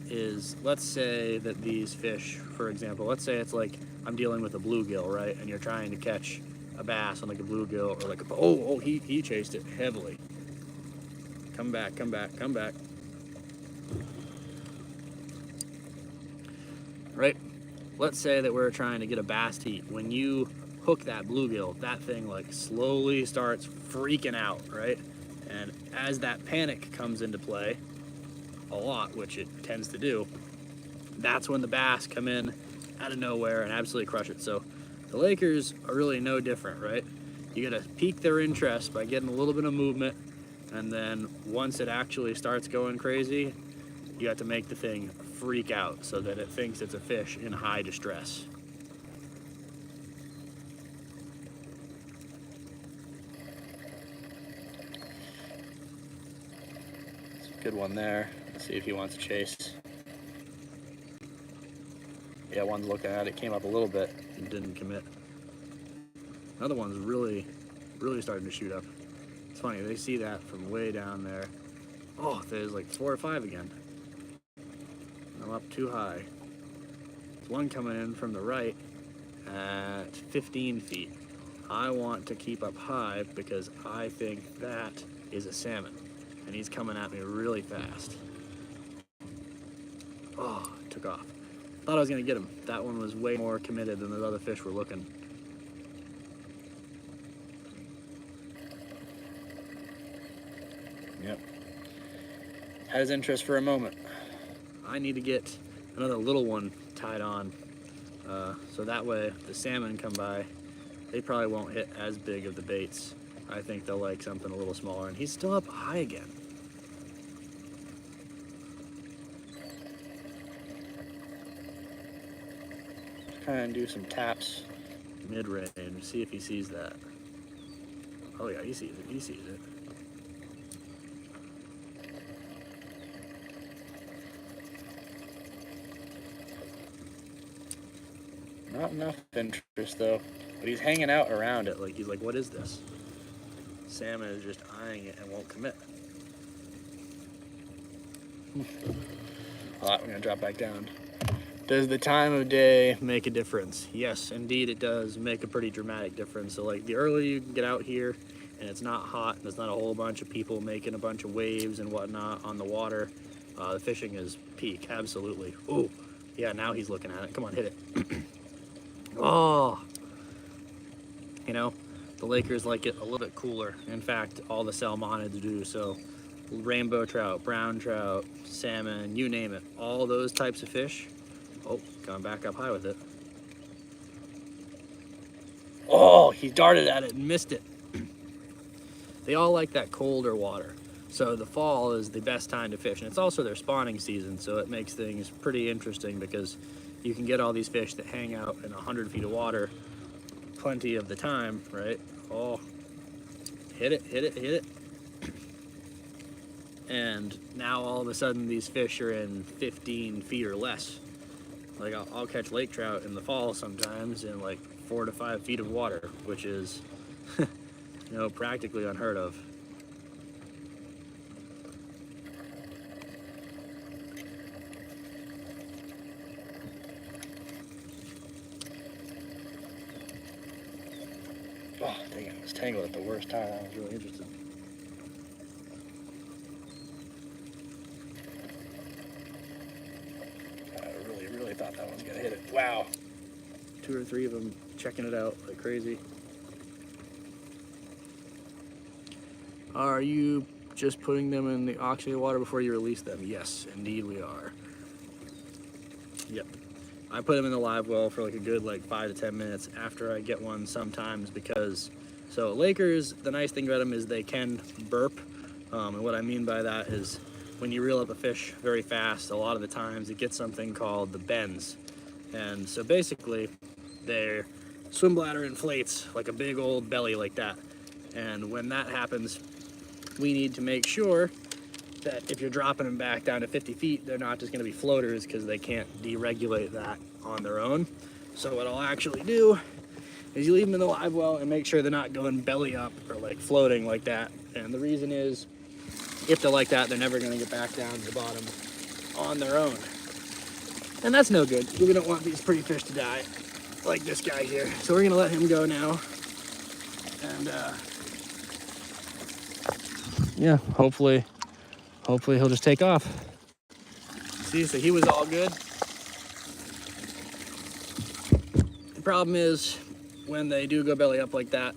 is, let's say that these fish, for example, let's say it's like I'm dealing with a bluegill, right? And you're trying to catch a bass on like a bluegill or like a, oh, he chased it heavily. Come back, come back, come back. Right? Let's say that we're trying to get a bass teat. When you hook that bluegill, that thing like slowly starts freaking out, right? And as that panic comes into play a lot, which it tends to do, that's when the bass come in out of nowhere and absolutely crush it. So the Lakers are really no different, right? You gotta pique their interest by getting a little bit of movement, and then once it actually starts going crazy, you have to make the thing freak out so that it thinks it's a fish in high distress. It's a good one there. Let's see if he wants to chase. Yeah, one's looking at it, came up a little bit and didn't commit. Another one's really starting to shoot up. It's funny, they see that from way down there. Oh, there's like 4 or 5 again. I'm up too high. There's one coming in from the right at 15 feet. I want to keep up high because I think that is a salmon, and he's coming at me really fast. Oh, took off. Thought I was gonna get him. That one was way more committed than the other fish were looking. Yep. Had his interest for a moment. I need to get another little one tied on, so that way if the salmon come by, they probably won't hit as big of the baits. I think they'll like something a little smaller, and he's still up high again. Try and do some taps mid-range, see if he sees that. Oh yeah, he sees it, he sees it. Not enough interest though, but he's hanging out around it. Like he's like, what is this? Salmon is just eyeing it and won't commit. All right, we're gonna drop back down. Does the time of day make a difference? Yes, indeed it does make a pretty dramatic difference. So like the earlier you can get out here and it's not hot and there's not a whole bunch of people making a bunch of waves and whatnot on the water, the fishing is peak, absolutely. Oh, yeah, now he's looking at it. Come on, hit it. Oh, you know, the Lakers like it a little bit cooler. In fact, all the salmonids do. So rainbow trout, brown trout, salmon, you name it, all those types of fish. Oh, going back up high with it. Oh, he darted at it and missed it. They all like that colder water. So the fall is the best time to fish. And it's also their spawning season, so it makes things pretty interesting because you can get all these fish that hang out in 100 feet of water plenty of the time, right? Oh, hit it, hit it, hit it. And now all of a sudden these fish are in 15 feet or less. Like I'll catch lake trout in the fall sometimes in like 4 to 5 feet of water, which is, you know, practically unheard of. Oh, dang it, I was tangled at the worst time. I was really interested. I really thought that one was gonna hit it. Wow. 2 or 3 of them checking it out like crazy. Are you just putting them in the oxygenated water before you release them? Yes, indeed we are. Yep. I put them in the live well for like a good 5 to 10 minutes after I get one sometimes because So Lakers, the nice thing about them is they can burp. And what I mean by that is when you reel up a fish very fast, a lot of the times it gets something called the bends. And so basically their swim bladder inflates like a big old belly like that. And when that happens, we need to make sure that if you're dropping them back down to 50 feet, they're not just gonna be floaters because they can't deregulate that on their own. So what I'll actually do is you leave them in the live well and make sure they're not going belly up or like floating like that. And the reason is, if they're like that, they're never gonna get back down to the bottom on their own. And that's no good. We don't want these pretty fish to die like this guy here. So we're gonna let him go now. And yeah, hopefully he'll just take off. See, so he was all good. The problem is when they do go belly up like that,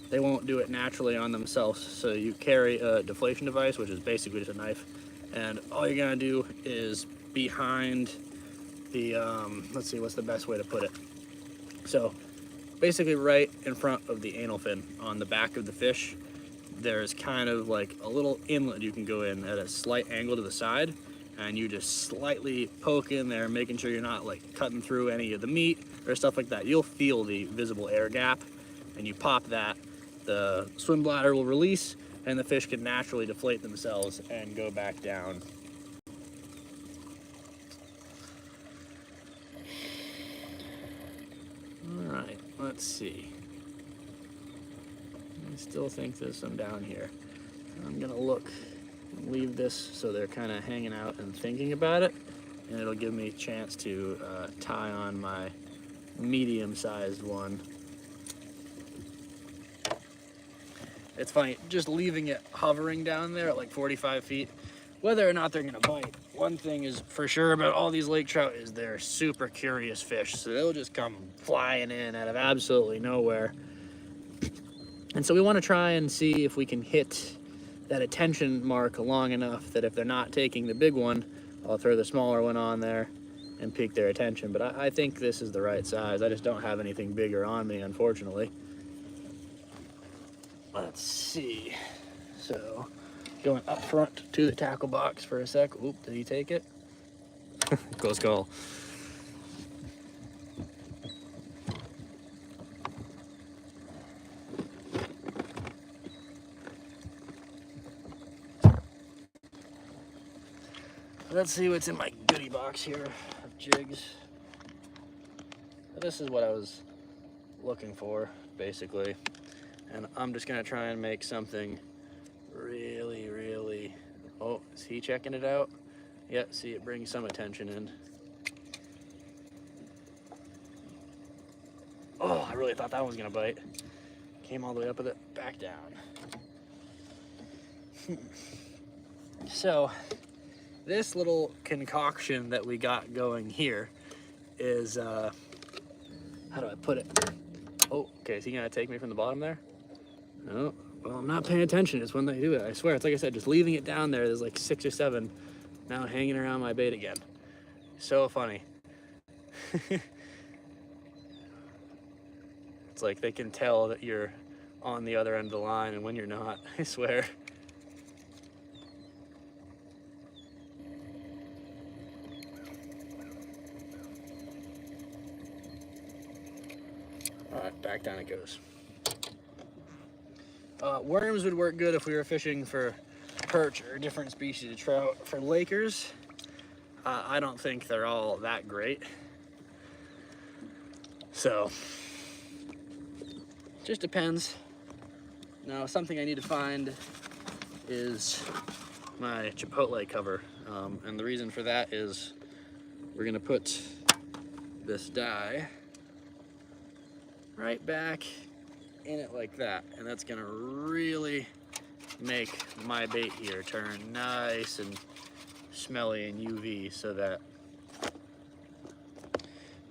they won't do it naturally on themselves. So you carry a deflation device, which is basically just a knife. And all you're gonna do is behind the, let's see, what's the best way to put it? So basically right in front of the anal fin on the back of the fish, there's kind of like a little inlet you can go in at a slight angle to the side, and you just slightly poke in there, making sure you're not like cutting through any of the meat or stuff like that. You'll feel the visible air gap, and you pop that, the swim bladder will release, and the fish can naturally deflate themselves and go back down. All right, let's see. I still think there's some down here. I'm gonna look and leave this so they're kind of hanging out and thinking about it, and it'll give me a chance to tie on my medium-sized one. It's funny, just leaving it hovering down there at like 45 feet, whether or not they're gonna bite. One thing is for sure about all these lake trout is they're super curious fish, so they'll just come flying in out of absolutely nowhere. And so we want to try and see if we can hit that attention mark long enough that if they're not taking the big one, I'll throw the smaller one on there and pique their attention. But I think this is the right size. I just don't have anything bigger on me, unfortunately. Let's see. So going up front to the tackle box for a sec. Oop, did he take it? Close call. Let's see what's in my goodie box here of jigs. This is what I was looking for, basically. And I'm just gonna try and make something really, really... Oh, is he checking it out? Yeah, see, it brings some attention in. Oh, I really thought that one was gonna bite. Came all the way up with it, back down. So, this little concoction that we got going here is, how do I put it? Oh, okay, is he gonna take me from the bottom there? No, well, I'm not paying attention. It's when they do it. I swear, it's like I said, just leaving it down there. There's like 6 or 7 now hanging around my bait again. So funny. It's like they can tell that you're on the other end of the line and when you're not, I swear. All right, back down it goes. Worms would work good if we were fishing for perch or different species of trout. For Lakers, I don't think they're all that great. So, just depends. Now, something I need to find is my chipotle cover. And the reason for that is we're gonna put this dye right back in it like that, and that's gonna really make my bait here turn nice and smelly and UV, so that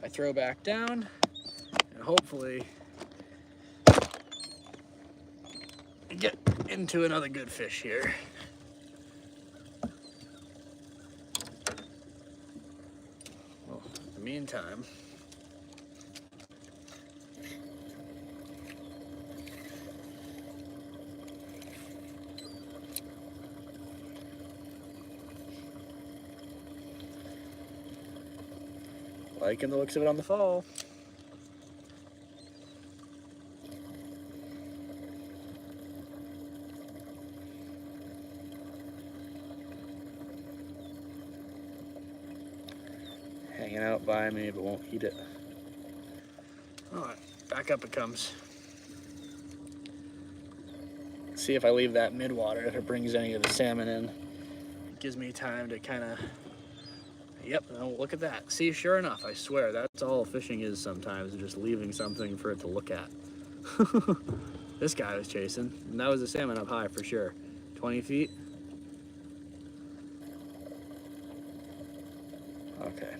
I throw back down and hopefully get into another good fish here. Well, in the meantime, Liking the looks of it on the fall. Hanging out by me, but won't eat it. All right, back up it comes. See if I leave that mid-water, if it brings any of the salmon in. It gives me time to kind of, yep, oh, look at that. See, sure enough, I swear, that's all fishing is sometimes, just leaving something for it to look at. This guy was chasing, and that was a salmon up high for sure. 20 feet. Okay.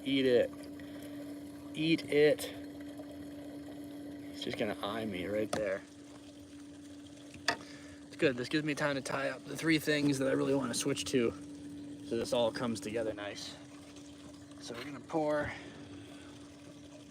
Eat it. Eat it. He's just gonna eye me right there. It's good. This gives me time to tie up the 3 things that I really want to switch to, so this all comes together nice. So we're gonna pour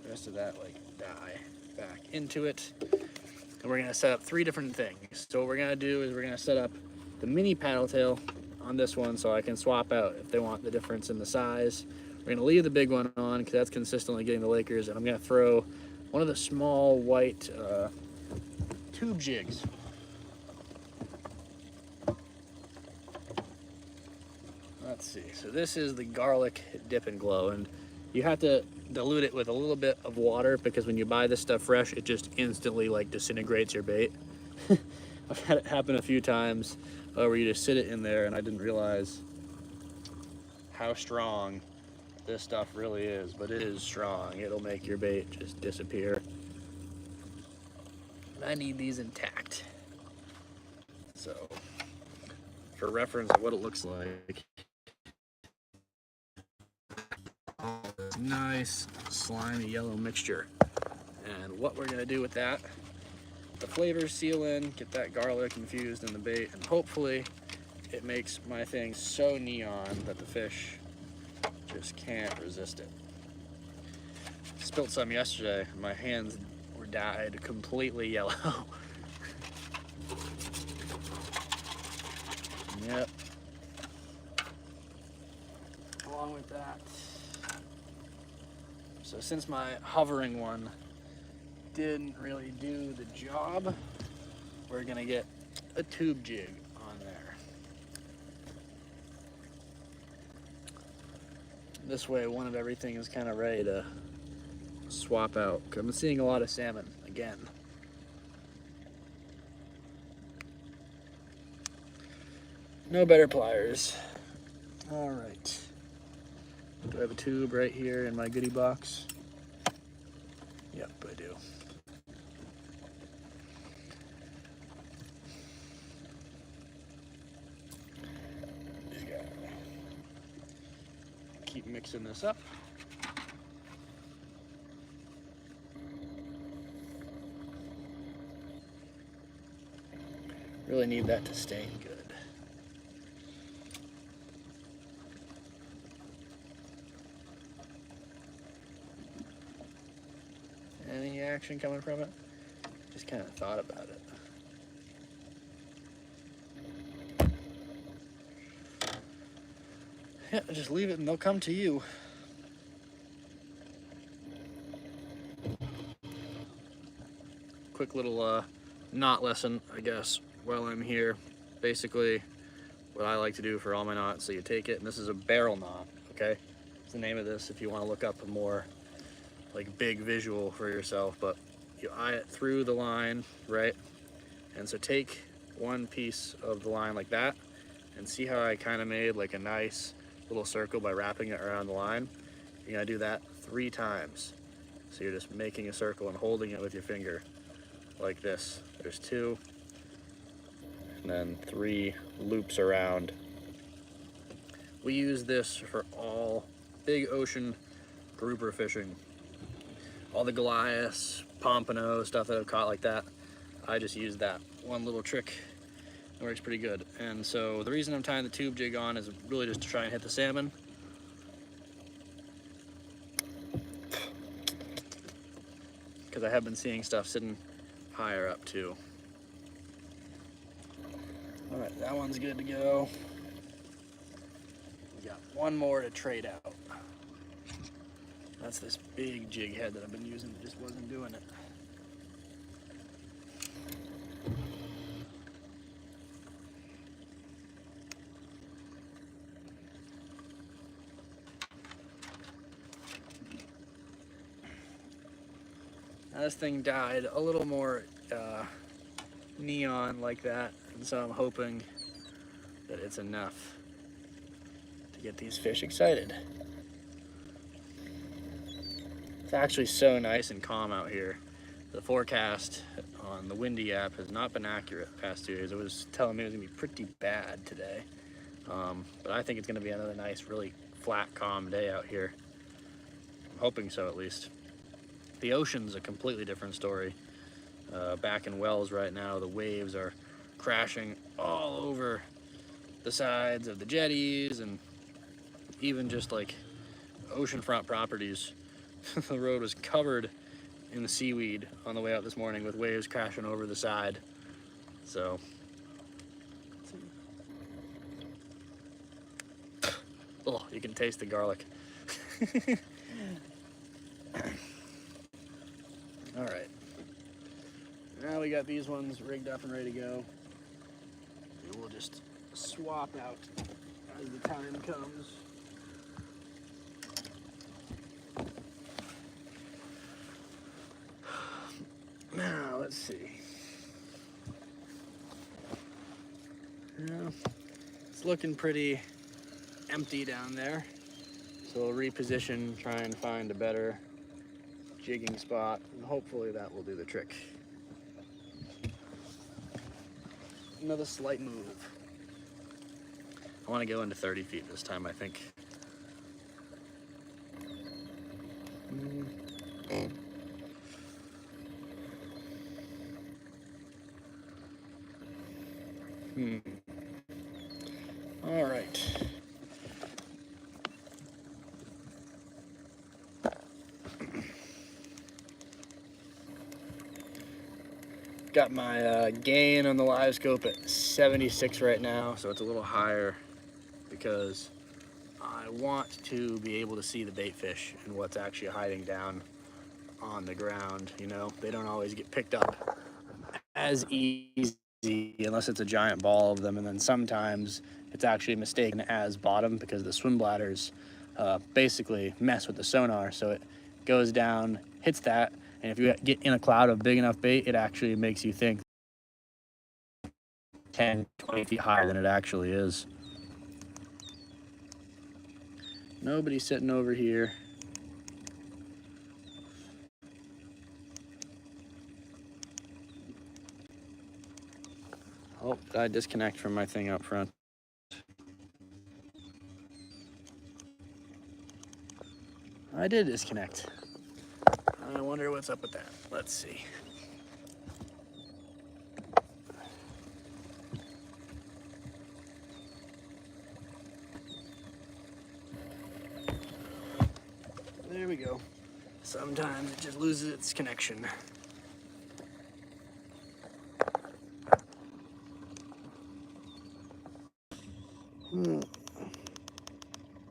the rest of that like dye back into it, and we're gonna set up 3 different things. So what we're gonna do is we're gonna set up the mini paddle tail on this one, so I can swap out if they want the difference in the size. We're gonna leave the big one on because that's consistently getting the Lakers, and I'm gonna throw one of the small white tube jigs. Let's see, so this is the garlic dip and glow, and you have to dilute it with a little bit of water because when you buy this stuff fresh, it just instantly like disintegrates your bait. I've had it happen a few times where you just sit it in there and I didn't realize how strong this stuff really is, but it is strong. It'll make your bait just disappear. I need these intact. So, for reference of what it looks like, nice slimy yellow mixture. And what we're gonna do with that, the flavors seal in, get that garlic infused in the bait, and hopefully it makes my thing so neon that the fish just can't resist it. Spilled some yesterday, my hands were dyed completely yellow. Yep. Along with that, so since my hovering one didn't really do the job, we're gonna get a tube jig on there. This way one of everything is kind of ready to swap out, because I'm seeing a lot of salmon again. No better pliers. All right. Do I have a tube right here in my goodie box? Yep, I do. Just gotta keep mixing this up. Really need that to stain good. Any action coming from it? Just kind of thought about it. Yeah, just leave it and they'll come to you. Quick little knot lesson, I guess, while I'm here. Basically, what I like to do for all my knots, so you take it, and this is a barrel knot, okay? That's the name of this if you want to look up a more like big visual for yourself, but you eye it through the line, right? And so take one piece of the line like that, and see how I kind of made like a nice little circle by wrapping it around the line. You're gonna do that 3 times. So you're just making a circle and holding it with your finger like this. There's 2, and then 3 loops around. We use this for all big ocean grouper fishing. All the Goliaths, pompano, stuff that I've caught like that, I just use that one little trick. It works pretty good. And so the reason I'm tying the tube jig on is really just to try and hit the salmon. Because I have been seeing stuff sitting higher up too. All right, That one's good to go. We got one more to trade out. That's this big jig head that I've been using that just wasn't doing it. Now this thing died a little more neon like that, and so I'm hoping that it's enough to get these fish excited. It's actually so nice and calm out here. The forecast on the Windy app has not been accurate the past 2 days. It was telling me it was gonna be pretty bad today. But I think it's gonna be another nice, really flat, calm day out here. I'm hoping so, at least. The ocean's a completely different story. Back in Wells right now, the waves are crashing all over the sides of the jetties and even just like oceanfront properties. The road was covered in the seaweed on the way out this morning with waves crashing over the side. So, oh, you can taste the garlic. All right. Now we got these ones rigged up and ready to go. And we'll just swap out as the time comes. Now, let's see. Yeah, it's looking pretty empty down there. So we'll reposition, try and find a better jigging spot, and hopefully that will do the trick. Another slight move. I want to go into 30 feet this time, I think. All right. Got my gain on the live scope at 76 right now, so it's a little higher because I want to be able to see the bait fish and what's actually hiding down on the ground. You know, they don't always get picked up as easy unless it's a giant ball of them, and then sometimes it's actually mistaken as bottom because the swim bladders basically mess with the sonar, so it goes down, hits that, and if you get in a cloud of big enough bait, it actually makes you think 10, 20 feet higher than it actually is. Nobody's sitting over here. Oh, did I disconnect from my thing up front? I did disconnect. I wonder what's up with that. Let's see. There we go. Sometimes it just loses its connection.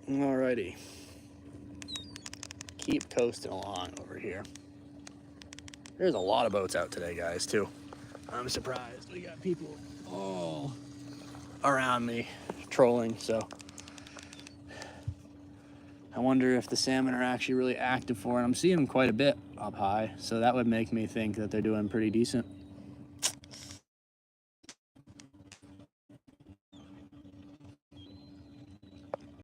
Alrighty. Keep coasting along over here. There's a lot of boats out today, guys, too. I'm surprised. We got people all around me trolling, so I wonder if the salmon are actually really active for it. I'm seeing them quite a bit up high, so that would make me think that they're doing pretty decent.